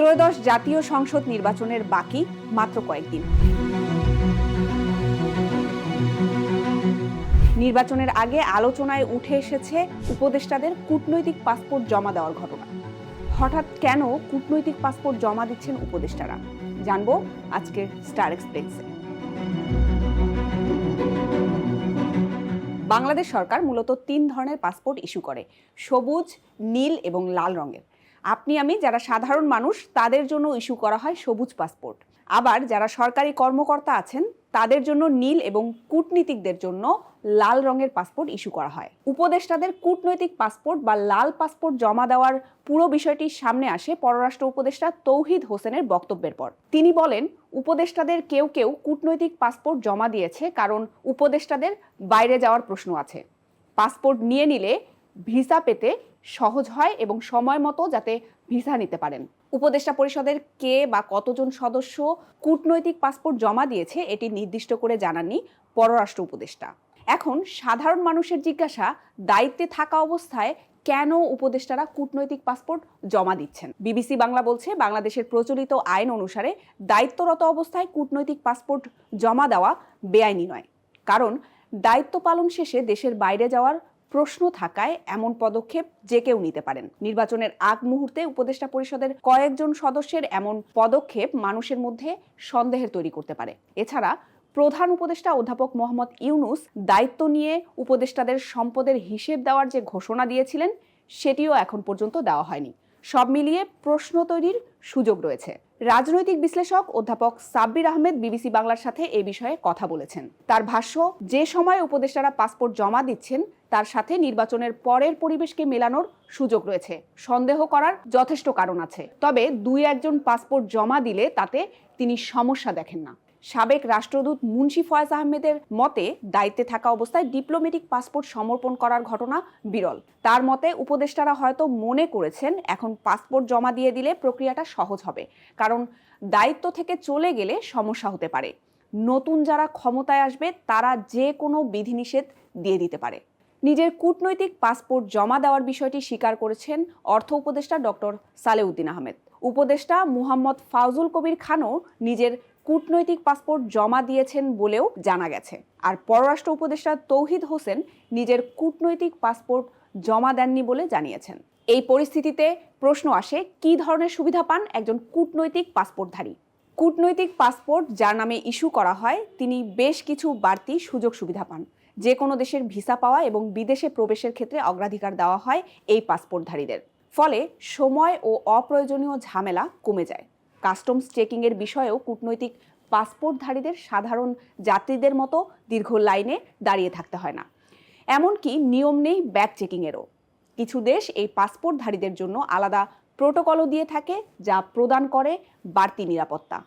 ত্রয়োদশ জাতীয় সংসদ নির্বাচনের বাকি মাত্র কয়েকদিন। নির্বাচনের আগে আলোচনায় উঠে এসেছে উপদেষ্টাদের কূটনৈতিক পাসপোর্ট জমা দেওয়ার ঘটনা। হঠাৎ কেন কূটনৈতিক পাসপোর্ট জমা দিচ্ছেন উপদেষ্টারা, জানবো আজকের স্টার এক্সপ্রেসে। বাংলাদেশ সরকার মূলত 3 ধরনের পাসপোর্ট ইস্যু করে, সবুজ, নীল এবং লাল রঙের। আপনি আমি যারা সাধারণ মানুষ তাদের জন্য ইস্যু করা হয় সবুজ পাসপোর্ট। আবার যারা সরকারি কর্মকর্তা আছেন তাদের জন্য নীল এবং কূটনীতিকদের জন্য লাল রঙের পাসপোর্ট ইস্যু করা হয়। উপদেষ্টাদের কূটনৈতিক পাসপোর্ট বা লাল পাসপোর্ট জমা দেওয়ার পুরো বিষয়টি সামনে আসে পররাষ্ট্র উপদেষ্টা তৌহিদ হোসেনের বক্তব্যের পর। তিনি বলেন, উপদেষ্টাদের কেউ কেউ কূটনৈতিক পাসপোর্ট জমা দিয়েছে কারণ উপদেষ্টাদের বাইরে যাওয়ার প্রশ্ন আছে। পাসপোর্ট নিয়ে নিলে ভিসা পেতে সহজ হয় এবং সময় মতো যাতে ভিসা নিতে পারেন। উপদেষ্টা পরিষদের কে বা কতজন সদস্য কূটনৈতিক পাসপোর্ট জমা দিয়েছে এটি নির্দিষ্ট করে জানাননি পররাষ্ট্র উপদেষ্টা। এখন সাধারণ মানুষের জিজ্ঞাসা, দায়িত্বে থাকা অবস্থায় কেন উপদেষ্টারা কূটনৈতিক পাসপোর্ট জমা দিচ্ছেন? বিবিসি বাংলা বলছে, বাংলাদেশের প্রচলিত আইন অনুসারে দায়িত্বরত অবস্থায় কূটনৈতিক পাসপোর্ট জমা দেওয়া বেআইনি নয়। কারণ দায়িত্ব পালন শেষে দেশের বাইরে যাওয়ার প্রশ্ন থাকায় এমন পদক্ষেপ যে কেউ নিতে পারেন। নির্বাচনের আগ মুহূর্তে উপদেষ্টা পরিষদের কয়েকজন সদস্যের এমন পদক্ষেপ মানুষের মধ্যে সন্দেহের তৈরি করতে পারে। এছাড়া প্রধান উপদেষ্টা অধ্যাপক মোহাম্মদ ইউনূস দায়িত্ব নিয়ে উপদেষ্টাদের সম্পদের হিসেব দেওয়ার যে ঘোষণা দিয়েছিলেন সেটিও এখন পর্যন্ত দেওয়া হয়নি। সব মিলিয়ে প্রশ্ন তৈরির সুযোগ রয়েছে। রাজনৈতিক বিশ্লেষক অধ্যাপক সাব্বির আহমেদ বিবিসি বাংলার সাথে এই বিষয়ে কথা বলেছেন। তার ভাষ্য, যে সময় উপদেষ্টারা পাসপোর্ট জমা দিচ্ছেন তার সাথে নির্বাচনের পরের পরিবেশকে মেলানোর সুযোগ রয়েছে। সন্দেহ করার যথেষ্ট কারণ আছে, তবে 2-1 পাসপোর্ট জমা দিলে তাতে তিনি সমস্যা দেখেন না। সাবেক রাষ্ট্রদূত মুন্সি ফয়েজ আহমেদের মতে, দায়িত্বে থাকা অবস্থায় ডিপ্লোম্যাটিক পাসপোর্ট সমর্পণ করার ঘটনা বিরল। তার মতে উপদেষ্টারা হয়তো মনে করেছেন এখন পাসপোর্ট জমা দিয়ে দিলে প্রক্রিয়াটা সহজ হবে, কারণ দায়িত্ব থেকে চলে গেলে সমস্যা হতে পারে। নতুন যারা ক্ষমতায় আসবে তারা যে কোনো বিধিনিষেধ দিয়ে দিতে পারে। নিজের কূটনৈতিক পাসপোর্ট জমা দেওয়ার বিষয়টি স্বীকার করেছেন অর্থ উপদেষ্টা ডক্টর সালেউদ্দিন আহমেদ। উপদেষ্টা মুহাম্মদ ফাউজুল কবির খানও নিজের কূটনৈতিক পাসপোর্ট জমা দিয়েছেন বলেও জানা গেছে। আর পররাষ্ট্র উপদেষ্টা তৌহিদ হোসেন নিজের কূটনৈতিক পাসপোর্ট জমা দেননি বলে জানিয়েছেন। এই পরিস্থিতিতে প্রশ্ন আসে, কী ধরনের সুবিধা পান একজন কূটনৈতিক পাসপোর্টধারী? কূটনৈতিক পাসপোর্ট যার নামে ইস্যু করা হয় তিনি বেশ কিছু বাড়তি সুযোগ সুবিধা পান। যে কোনো দেশের ভিসা পাওয়া এবং বিদেশে প্রবেশের ক্ষেত্রে অগ্রাধিকার দেওয়া হয় এই পাসপোর্টধারীদের। ফলে সময় ও অপ্রয়োজনীয় ঝামেলা কমে যায়। কাস্টমস চেকিংয়ের বিষয়েও কূটনৈতিক পাসপোর্টধারীদের সাধারণ যাত্রীদের মতো দীর্ঘ লাইনে দাঁড়িয়ে থাকতে হয় না। এমনকি নিয়ম নেই ব্যাগ চেকিংয়েরও। কিছু দেশ এই পাসপোর্টধারীদের জন্য আলাদা প্রোটোকলও দিয়ে থাকে, যা প্রদান করে বাড়তি নিরাপত্তা।